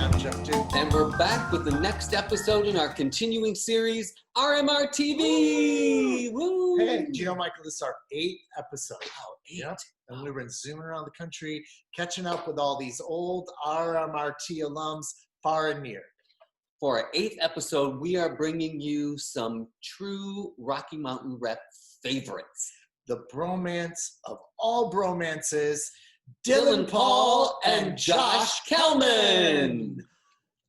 I'm Jeff Duke. And we're back with the next episode in our continuing series, RMRTv! Woo! Hey, do you know, Michael, this is our 8th episode. Oh, 8. Yep. And we've been zooming around the country, catching up with all these old RMRT alums far and near. For our 8th episode, we are bringing you some true Rocky Mountain Rep favorites. The bromance of all bromances, Dylan Paul and Josh Kellman.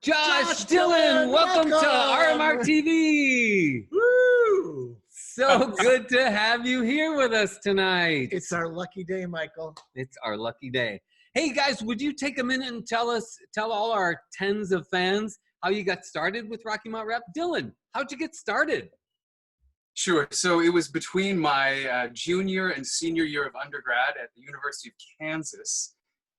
Josh, Dylan, welcome to RMRTv. Woo! So good to have you here with us tonight. It's our lucky day, Michael. It's our lucky day. Hey guys, would you take a minute and tell all our tens of fans how you got started with Rocky Mountain Rep? Dylan, how'd you get started? Sure. So it was between my junior and senior year of undergrad at the University of Kansas.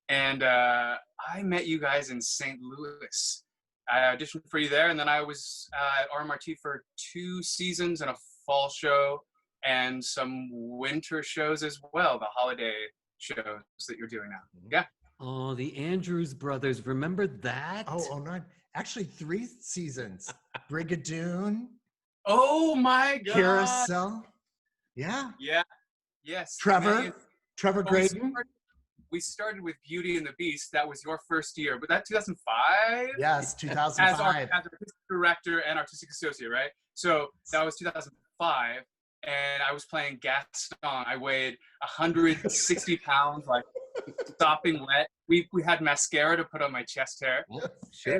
And I met you guys in St. Louis. I auditioned for you there, and then I was at RMRT for 2 seasons and a fall show and some winter shows as well, the holiday shows that you're doing now. Yeah. Oh, the Andrews Brothers. Remember that? Oh, 9. Actually, 3 seasons. Brigadoon. Oh my God. Carousel. Yeah. Yeah. Yes. Trevor Graydon. We started with Beauty and the Beast. That was your first year, but that 2005? Yes, 2005. As artistic director and artistic associate, right? So that was 2005, and I was playing Gaston. I weighed 160 pounds, like sopping wet. We had mascara to put on my chest hair. Oh, sure.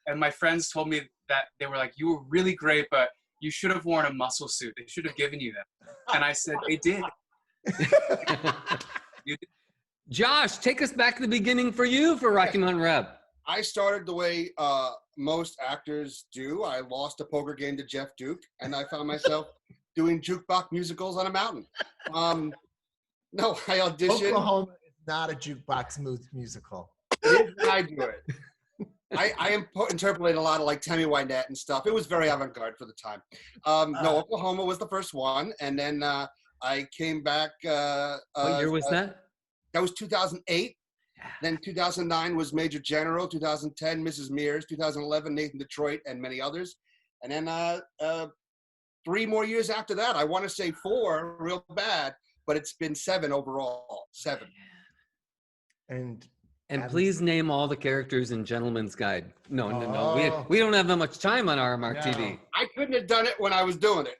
And my friends told me that they were like, you were really great, but you should have worn a muscle suit. They should have given you that. And I said, they did. You did. Josh, take us back to the beginning for you for Rocky Mountain Rep. I started the way most actors do. I lost a poker game to Jeff Duke, and I found myself doing jukebox musicals on a mountain. No, I auditioned. Oklahoma is not a jukebox musical. I do it. I interpolated a lot of like Tammy Wynette and stuff. It was very avant-garde for the time. No, Oklahoma was the first one, and then I came back. What year was that? That was 2008. Then 2009 was Major General. 2010, Mrs. Mears. 2011, Nathan Detroit, and many others. And then 3 more years after that. I want to say 4, real bad, but it's been 7 overall. 7. And please name all the characters in Gentleman's Guide. No. Oh. We don't have that much time on RMRTv. No. I couldn't have done it when I was doing it.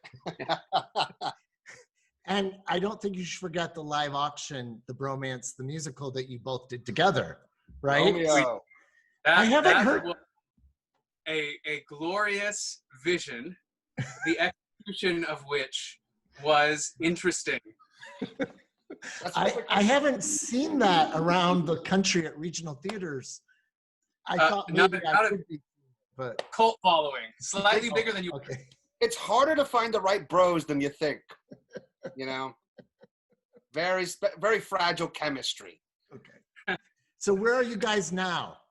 And I don't think you should forget the live auction, the Bromance, the musical that you both did together, right? Romeo. I haven't heard- was a glorious vision, the execution of which was interesting. I haven't seen that around the country at regional theaters. I thought maybe I could be, but Cult following, slightly bigger than you. okay. It's harder to find the right bros than you think. You know, very fragile chemistry. Okay. So where are you guys now?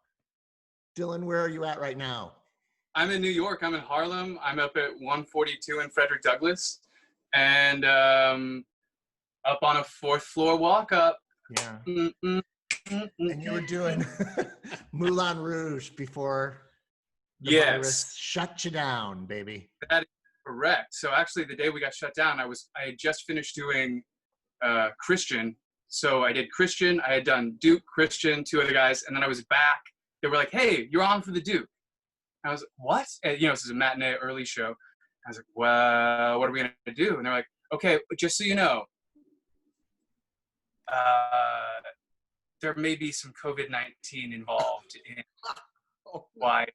Dylan, where are you at right now? I'm in New York. I'm in Harlem. I'm up at 142 in Frederick Douglass, and up on a 4th floor walk up. Yeah. And you were doing Moulin Rouge before the virus shut you down, baby. That is correct. So actually, the day we got shut down, I had just finished doing Christian. So I did Christian. I had done Duke, Christian, 2 other guys, and then I was back. They were like, "Hey, you're on for the Duke." I was like, "What?" And, this is a matinee early show. I was like, "Well, what are we gonna do?" And they're like, "Okay, just so you know, there may be some COVID-19 involved in why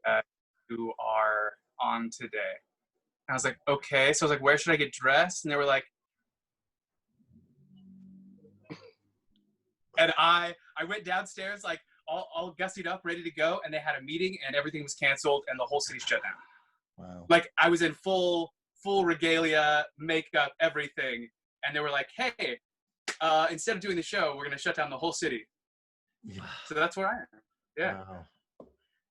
you are on today." And I was like, okay. So I was like, where should I get dressed? And they were like, and I went downstairs, like all gussied up, ready to go. And they had a meeting and everything was canceled and the whole city shut down. Wow. Like I was in full regalia, makeup, everything. And they were like, hey, instead of doing the show, we're going to shut down the whole city. So that's where I am. Yeah. Wow.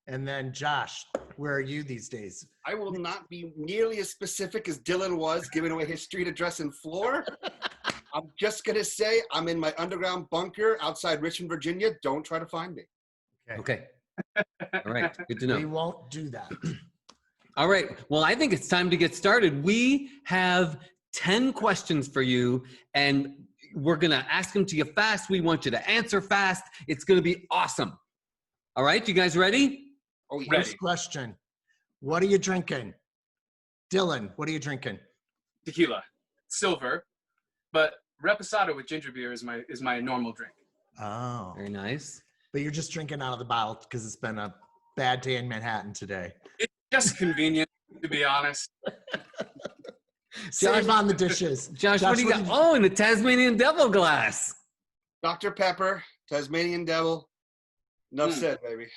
And then Josh, where are you these days? I will not be nearly as specific as Dylan was, giving away his street address and floor. I'm just going to say I'm in my underground bunker outside Richmond, Virginia. Don't try to find me. Okay. All right, good to know. We won't do that. All right. Well, I think it's time to get started. We have 10 questions for you, and we're going to ask them to you fast. We want you to answer fast. It's going to be awesome. All right. You guys ready? Oh, yeah. First question. What are you drinking? Dylan, what are you drinking? Tequila, silver, but reposado with ginger beer is my normal drink. Oh. Very nice. But you're just drinking out of the bottle because it's been a bad day in Manhattan today. It's just convenient, to be honest. Save on the dishes. Josh, what do you got? Oh, in the Tasmanian Devil glass. Dr. Pepper, Tasmanian Devil. Enough said, baby.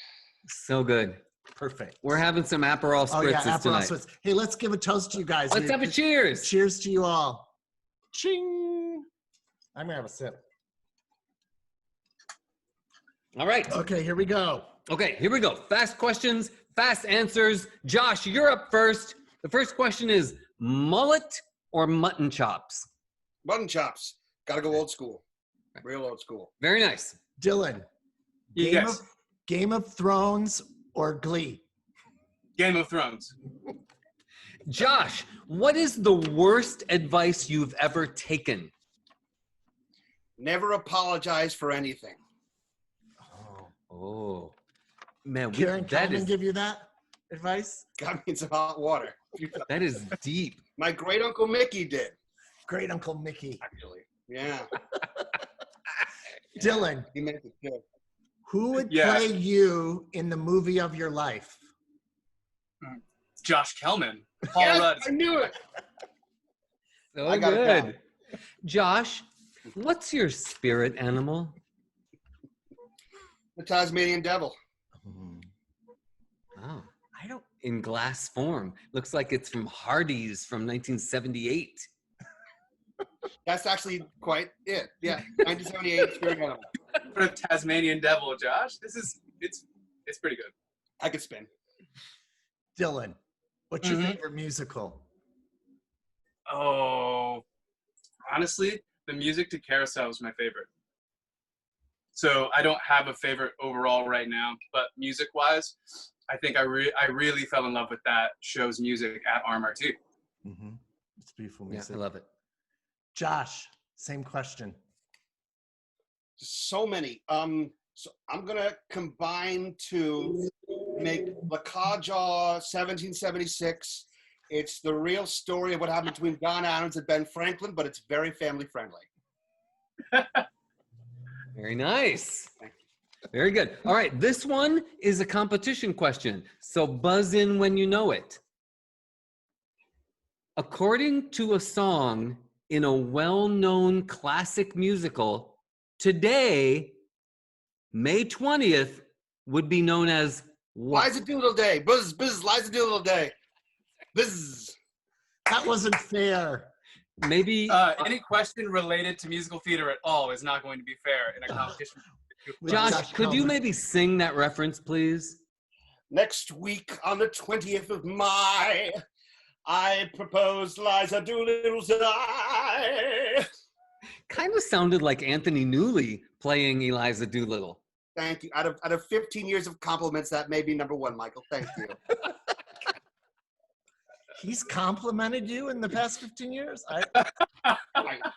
So good. Perfect. We're having some Aperol spritzes tonight. Spritz. Hey, let's give a toast to you guys. Let's have a cheers. Cheers to you all. Ching. I'm going to have a sip. All right. Okay, here we go. Okay, here we go. Fast questions, fast answers. Josh, you're up first. The first question is mullet or mutton chops? Mutton chops. Gotta go old school. Real old school. Very nice. Dylan, Yes. Game of Thrones or Glee? Game of Thrones. Josh, what is the worst advice you've ever taken? Never apologize for anything. Oh, man, Karen that Kellman is give you that advice? Got me in some hot water. that is deep. My great uncle Mickey did, Great Uncle Mickey. actually. Yeah. Dylan, He meant it too. who would Yeah. play you in the movie of your life? Josh Kellman. Paul Yes, Rudd. I knew it. So I got it good. down. Josh, what's your spirit animal? The Tasmanian Devil. Oh, I don't. In glass form. Looks like it's from Hardee's from 1978. That's actually quite it. Yeah. 1978 Spirit Animal. For a Tasmanian Devil, Josh. It's pretty good. I could spin. Dylan, what's your Mhm. favorite musical? Oh, honestly, the music to Carousel is my favorite. So I don't have a favorite overall right now, but music-wise, I think I really fell in love with that show's music at RMRT. Mm-hmm. It's beautiful Yeah, music. I love it. Josh, same question. So many. So I'm gonna combine to make La Caja 1776. It's the real story of what happened between Don Adams and Ben Franklin, but it's very family friendly. Very nice. Very good. All right, this one is a competition question, so buzz in when you know it. According to a song in a well-known classic musical, today, May 20th, would be known as what? Liza Doolittle Day. Buzz, Liza Doolittle Day. Buzz. That wasn't fair. Maybe Any question related to musical theater at all is not going to be fair in a competition. With Josh, could you Kellman. maybe sing that reference, please? Next week on the 20th of May, I propose Liza Doolittle's Day. Kind of sounded like Anthony Newley playing Eliza Doolittle. Thank you. Out of 15 years of compliments, that may be number one, Michael. Thank you. He's complimented you in the past 15 years?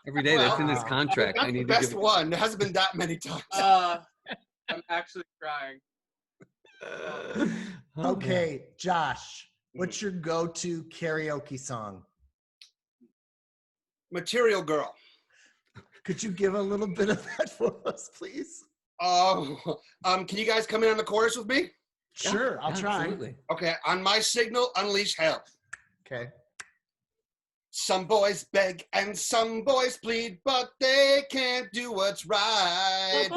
Every day, that's in his Wow. contract. That's I the need to best give. one. There hasn't been that many times. I'm actually crying. Okay, Josh, what's your go-to karaoke song? Material Girl. Could you give a little bit of that for us, please? Oh, can you guys come in on the chorus with me? Sure, I'll try. Absolutely. Okay, on my signal, unleash hell. Okay. Some boys beg and some boys plead, but they can't do what's right.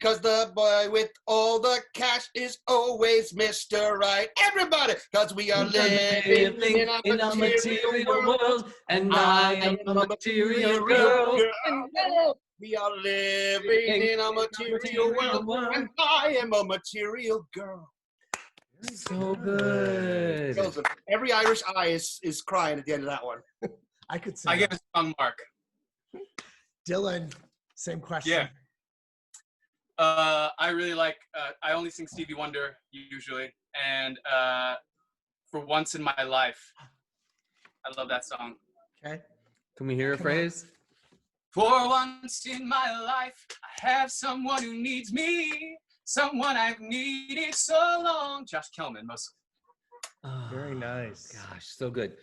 Cause the boy with all the cash is always Mr. Right. Everybody, cause we are living in a material world, and I am a material girl. We are living in a material world, and I am a material girl. So good. Every Irish eye is crying at the end of that one. I could sing. I give a strong mark. Dylan, same question. Yeah. I really like, I only sing Stevie Wonder usually. And For Once in My Life. I love that song. Okay. Can we hear a phrase? For once in my life, I have someone who needs me. Someone I've needed so long. Josh Kellman, mostly. Oh, Very nice. Gosh, so good.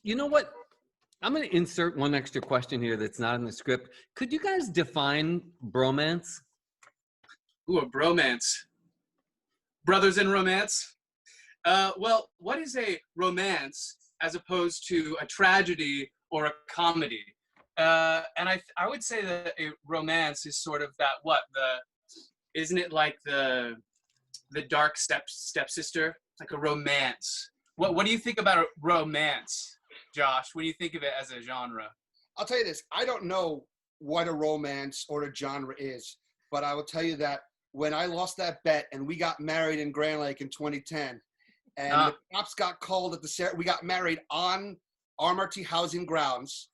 You know what? I'm going to insert one extra question here that's not in the script. Could you guys define bromance? Ooh, a bromance. Brothers in romance. Well, what is a romance as opposed to a tragedy or a comedy? And I would say that a romance is sort of that, isn't it like the dark stepsister? It's like a romance. What do you think about a romance, Josh? When you think of it as a genre? I'll tell you this. I don't know what a romance or a genre is, but I will tell you that when I lost that bet and we got married in Grand Lake in 2010, and the cops got called we got married on RMRT housing grounds,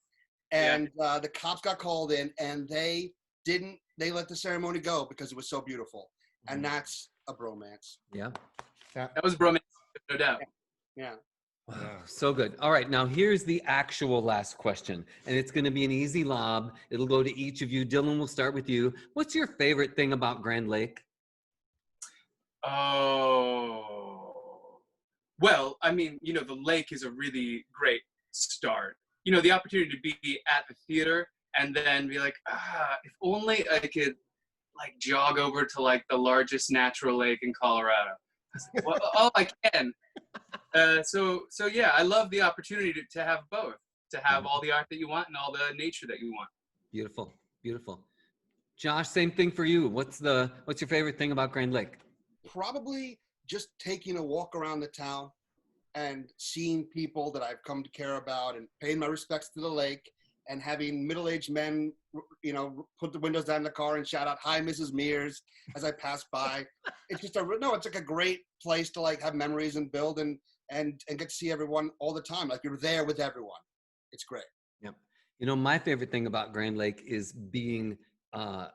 and the cops got called in, and they let the ceremony go because it was so beautiful. And that's a bromance. Yeah. That was bromance, no doubt. Yeah. Wow, so good. All right, now here's the actual last question, and it's going to be an easy lob. It'll go to each of you. Dylan, we'll start with you. What's your favorite thing about Grand Lake? Oh, well, I mean, the lake is a really great start. The opportunity to be at the theater and then be like, if only I could jog over to the largest natural lake in Colorado. Well, I can. So yeah, I love the opportunity to have both, to have all the art that you want and all the nature that you want. Beautiful, beautiful. Josh, same thing for you. What's your favorite thing about Grand Lake? Probably just taking a walk around the town and seeing people that I've come to care about and paying my respects to the lake and having middle-aged men, put the windows down in the car and shout out, "Hi, Mrs. Mears," as I pass by. It's just it's like a great place to have memories and build and get to see everyone all the time. Like you're there with everyone. It's great. Yep. My favorite thing about Grand Lake is being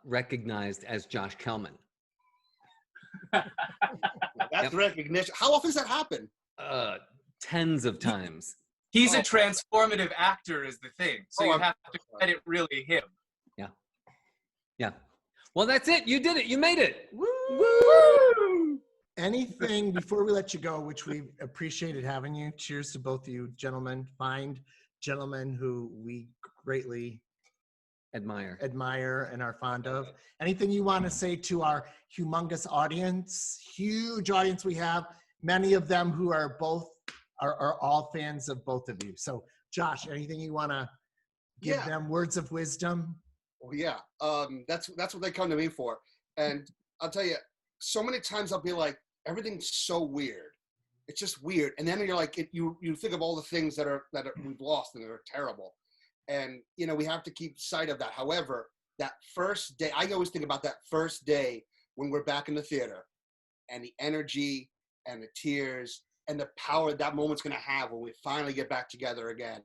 recognized as Josh Kellman. That's recognition. How often does that happen? Tens of times. He's a transformative actor is the thing. So you have to credit really him. Yeah. Yeah. Well, that's it. You did it. You made it. Woo! Woo! Anything before we let you go, which we appreciated having you. Cheers to both of you gentlemen, fine gentlemen who we greatly admire and are fond of. Anything you want to say to our humongous audience, huge audience we have, many of them who are all fans of both of you. So Josh, anything you want to give them, words of wisdom? Well, yeah, that's what they come to me for. And I'll tell you, so many times I'll be like, everything's so weird. It's just weird. And then you're like, you think of all the things that we've lost and that are terrible. And, we have to keep sight of that. However, that first day, I always think about that first day when we're back in the theater and the energy and the tears and the power that moment's going to have when we finally get back together again.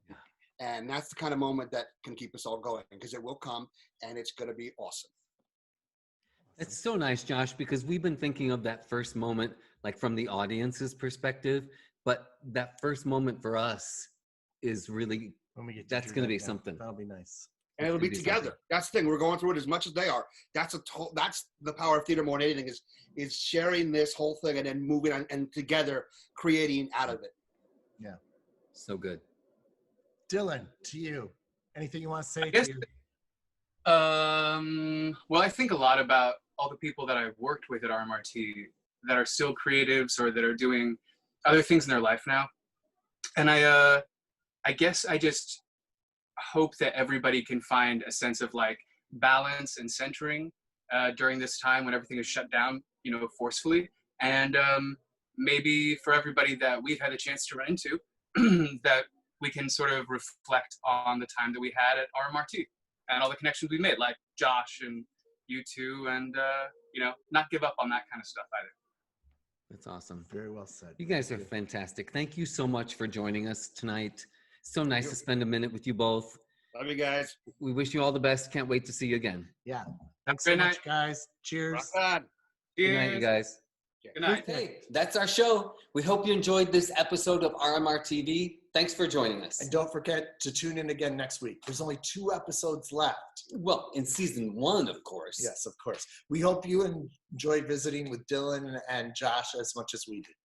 And that's the kind of moment that can keep us all going, because it will come and it's going to be awesome. It's so nice, Josh, because we've been thinking of that first moment, from the audience's perspective, but that first moment for us is really, that's going to be something. That'll be nice. And it'll be together. Something. That's the thing. We're going through it as much as they are. That's the power of theater more than anything is sharing this whole thing and then moving on and together creating out of it. Yeah. So good. Dylan, to you. Anything you want to say? Well, I think a lot about all the people that I've worked with at RMRT that are still creatives or that are doing other things in their life now. And I guess I just hope that everybody can find a sense of balance and centering during this time when everything is shut down, forcefully. And maybe for everybody that we've had a chance to run into, that we can sort of reflect on the time that we had at RMRT and all the connections we made, like Josh and you two, and not give up on that kind of stuff either. That's awesome. Very well said. You guys are fantastic. Thank you so much for joining us tonight. So nice to spend a minute with you both. Love you guys. We wish you all the best. Can't wait to see you again. Yeah. Thanks so Good much, night. guys. Cheers. Rock on. Good night, you guys. Good night. Okay, that's our show. We hope you enjoyed this episode of RMRTv. Thanks for joining us. And don't forget to tune in again next week. There's only 2 episodes left. Well, in season 1, of course. Yes, of course. We hope you enjoy visiting with Dylan and Josh as much as we did.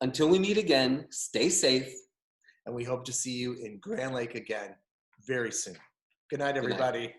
Until we meet again, stay safe. And we hope to see you in Grand Lake again very soon. Good night, Good night. everybody.